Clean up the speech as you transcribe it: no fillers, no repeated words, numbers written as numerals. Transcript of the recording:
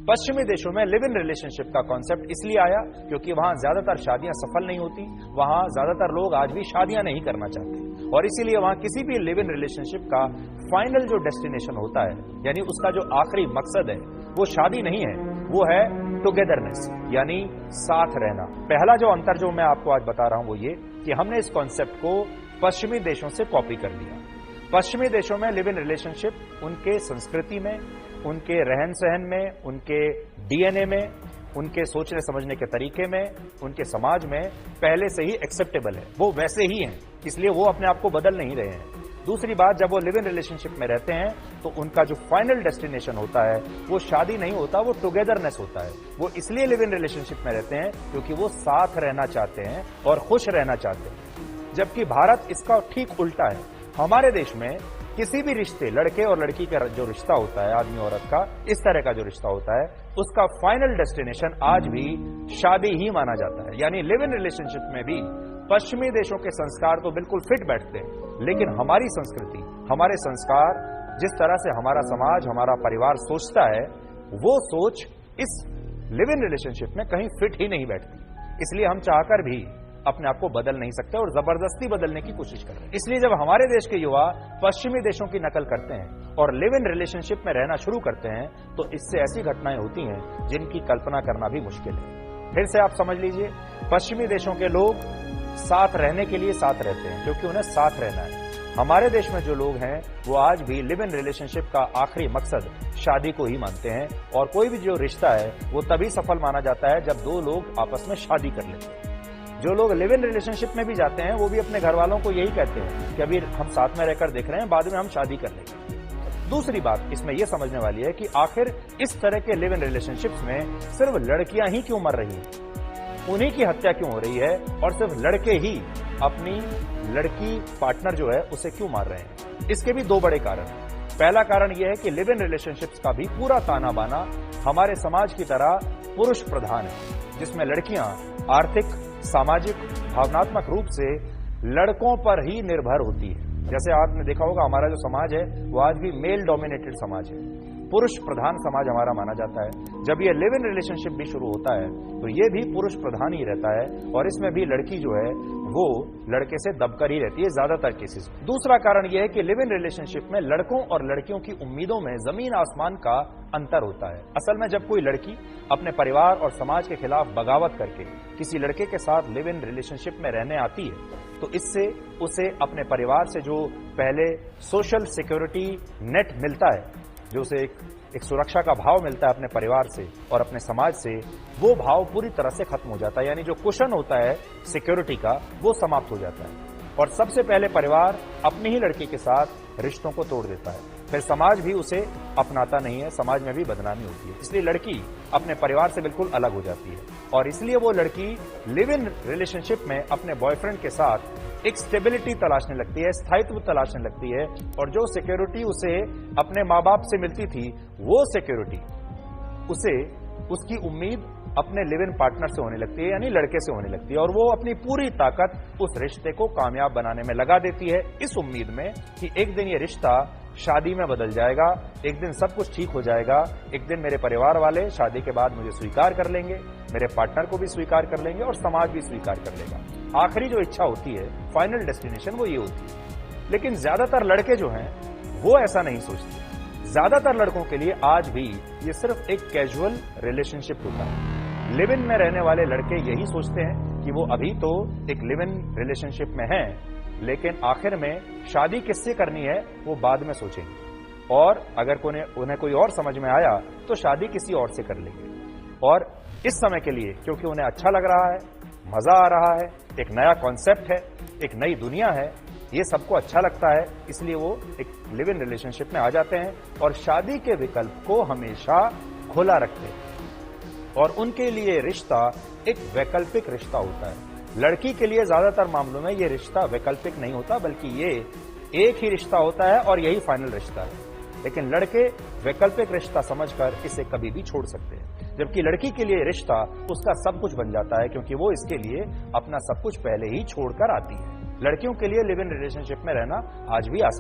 पश्चिमी देशों में लिव इन रिलेशनशिप का कॉन्सेप्ट इसलिए आया क्योंकि वहां ज्यादातर शादियां सफल नहीं होती, वहां ज्यादातर लोग आज भी शादियां नहीं करना चाहते और इसीलिए वहां किसी भी लिव इन रिलेशनशिप का फाइनल जो डेस्टिनेशन होता है, यानी उसका जो आखिरी मकसद है, वो शादी नहीं है, वो है टुगेदरनेस, यानी साथ रहना। पहला जो अंतर जो मैं आपको आज बता रहा हूं वो ये कि हमने इस कॉन्सेप्ट को पश्चिमी देशों से कॉपी कर लिया। पश्चिमी देशों में लिव इन रिलेशनशिप उनके संस्कृति में, उनके रहन सहन में, उनके डीएनए में, उनके सोचने समझने के तरीके में, उनके समाज में पहले से ही एक्सेप्टेबल है, वो वैसे ही हैं, इसलिए वो अपने आप को बदल नहीं रहे हैं। दूसरी बात, जब वो लिव इन रिलेशनशिप में रहते हैं तो उनका जो फाइनल डेस्टिनेशन होता है वो शादी नहीं होता, वो टुगेदरनेस होता है। वो इसलिए लिव इन रिलेशनशिप में रहते हैं क्योंकि वो साथ रहना चाहते हैं और खुश रहना चाहते हैं। जबकि भारत इसका ठीक उल्टा है। हमारे देश में किसी भी रिश्ते, लड़के और लड़की का जो रिश्ता होता है, आदमी औरत का, इस तरह का जो रिश्ता होता है, उसका फाइनल डेस्टिनेशन आज भी शादी ही माना जाता है। यानी लिव इन रिलेशनशिप में भी पश्चिमी देशों के संस्कार तो बिल्कुल फिट बैठते हैं, लेकिन हमारी संस्कृति, हमारे संस्कार, जिस तरह से हमारा समाज, हमारा परिवार सोचता है, वो सोच इस लिव इन रिलेशनशिप में कहीं फिट ही नहीं बैठती। इसलिए हम चाहकर भी अपने आप को बदल नहीं सकते और जबरदस्ती बदलने की कोशिश कर रहे हैं। इसलिए जब हमारे देश के युवा पश्चिमी देशों की नकल करते हैं और लिव इन रिलेशनशिप में रहना शुरू करते हैं तो इससे ऐसी घटनाएं होती हैं जिनकी कल्पना करना भी मुश्किल है। फिर से आप समझ लीजिए, पश्चिमी देशों के लोग साथ रहने के लिए साथ रहते हैं क्योंकि उन्हें साथ रहना है। हमारे देश में जो लोग हैं वो आज भी लिव इन रिलेशनशिप का आखिरी मकसद शादी को ही मानते हैं और कोई भी जो रिश्ता है वो तभी सफल माना जाता है जब दो लोग आपस में शादी कर लेते हैं। जो लोग लिव इन रिलेशनशिप में भी जाते हैं वो भी अपने घर वालों को यही कहते हैं कि अभी हम साथ में रहकर देख रहे हैं, बाद में हम शादी कर लेंगे। दूसरी बात इसमें यह समझने वाली है कि आखिर इस तरह के लिव इन रिलेशनशिप्स में सिर्फ लड़कियां ही क्यों मर रही हैं, उन्हीं की हत्या क्यों हो रही है और सिर्फ लड़के ही अपनी लड़की पार्टनर जो है उसे क्यों मार रहे हैं। इसके भी दो बड़े कारण हैं। पहला कारण यह है कि लिव इन रिलेशनशिप्स का भी पूरा ताना बाना हमारे समाज की तरह पुरुष प्रधान है, जिसमें लड़कियां आर्थिक, सामाजिक, भावनात्मक रूप से लड़कों पर ही निर्भर होती है। जैसे आपने देखा होगा, हमारा जो समाज है वो आज भी मेल डोमिनेटेड समाज है, पुरुष प्रधान समाज हमारा माना जाता है। जब ये लिव इन रिलेशनशिप भी शुरू होता है तो ये भी पुरुष प्रधान ही रहता है और इसमें भी लड़की जो है वो लड़के से दबकर ही रहती है ज्यादातर केसेस में। दूसरा कारण यह है कि लिव इन रिलेशनशिप में लड़कों और लड़कियों की उम्मीदों में जमीन आसमान का अंतर होता है। असल में जब कोई लड़की अपने परिवार और समाज के खिलाफ बगावत करके किसी लड़के के साथ लिव इन रिलेशनशिप में रहने आती है तो इससे उसे अपने परिवार से जो पहले सोशल सिक्योरिटी नेट मिलता है, जो उसे एक सुरक्षा का भाव मिलता है अपने परिवार से और अपने समाज से, वो भाव पूरी तरह से खत्म हो जाता है। यानी जो कुशन होता है सिक्योरिटी का वो समाप्त हो जाता है और सबसे पहले परिवार अपनी ही लड़की के साथ रिश्तों को तोड़ देता है, फिर समाज भी उसे अपनाता नहीं है, समाज में भी बदनामी होती है। इसलिए लड़की अपने परिवार से बिल्कुल अलग हो जाती है और इसलिए वो लड़की लिव इन रिलेशनशिप में अपने बॉयफ्रेंड के साथ एक स्टेबिलिटी तलाशने लगती है, स्थायित्व तलाशने लगती है और जो सिक्योरिटी उसे अपने माँ बाप से मिलती थी वो सिक्योरिटी उसे उसकी उम्मीद अपने लिव इन पार्टनर से होने लगती है, यानी लड़के से होने लगती है और वो अपनी पूरी ताकत उस रिश्ते को कामयाब बनाने में लगा देती है, इस उम्मीद में कि एक दिन ये रिश्ता शादी में बदल जाएगा, एक दिन सब कुछ ठीक हो जाएगा, एक दिन मेरे परिवार वाले शादी के बाद मुझे स्वीकार कर लेंगे, मेरे पार्टनर को भी स्वीकार कर लेंगे और समाज भी स्वीकार कर लेगा। आखिरी जो इच्छा होती है, फाइनल डेस्टिनेशन, वो ये होती है। लेकिन ज्यादातर लड़के जो हैं वो ऐसा नहीं सोचते। ज्यादातर लड़कों के लिए आज भी ये सिर्फ एक कैजुअल रिलेशनशिप होता है। लिव इन में रहने वाले लड़के यही सोचते हैं कि वो अभी तो एक लिव इन रिलेशनशिप में हैं, लेकिन आखिर में शादी किससे करनी है वो बाद में सोचेंगे और अगर उन्हें कोई और समझ में आया तो शादी किसी और से कर लेंगे। और इस समय के लिए क्योंकि उन्हें अच्छा लग रहा है, मजा आ रहा है, एक नया कॉन्सेप्ट है, एक नई दुनिया है, ये सबको अच्छा लगता है, इसलिए वो एक लिव इन रिलेशनशिप में आ जाते हैं और शादी के विकल्प को हमेशा खुला रखते हैं और उनके लिए रिश्ता एक वैकल्पिक रिश्ता होता है। लड़की के लिए ज्यादातर मामलों में ये रिश्ता वैकल्पिक नहीं होता, बल्कि ये एक ही रिश्ता होता है और यही फाइनल रिश्ता है। लेकिन लड़के वैकल्पिक रिश्ता समझकर इसे कभी भी छोड़ सकते हैं, जबकि लड़की के लिए रिश्ता उसका सब कुछ बन जाता है क्योंकि वो इसके लिए अपना सब कुछ पहले ही छोड़कर आती है। लड़कियों के लिए लिव इन रिलेशनशिप में रहना आज भी आसान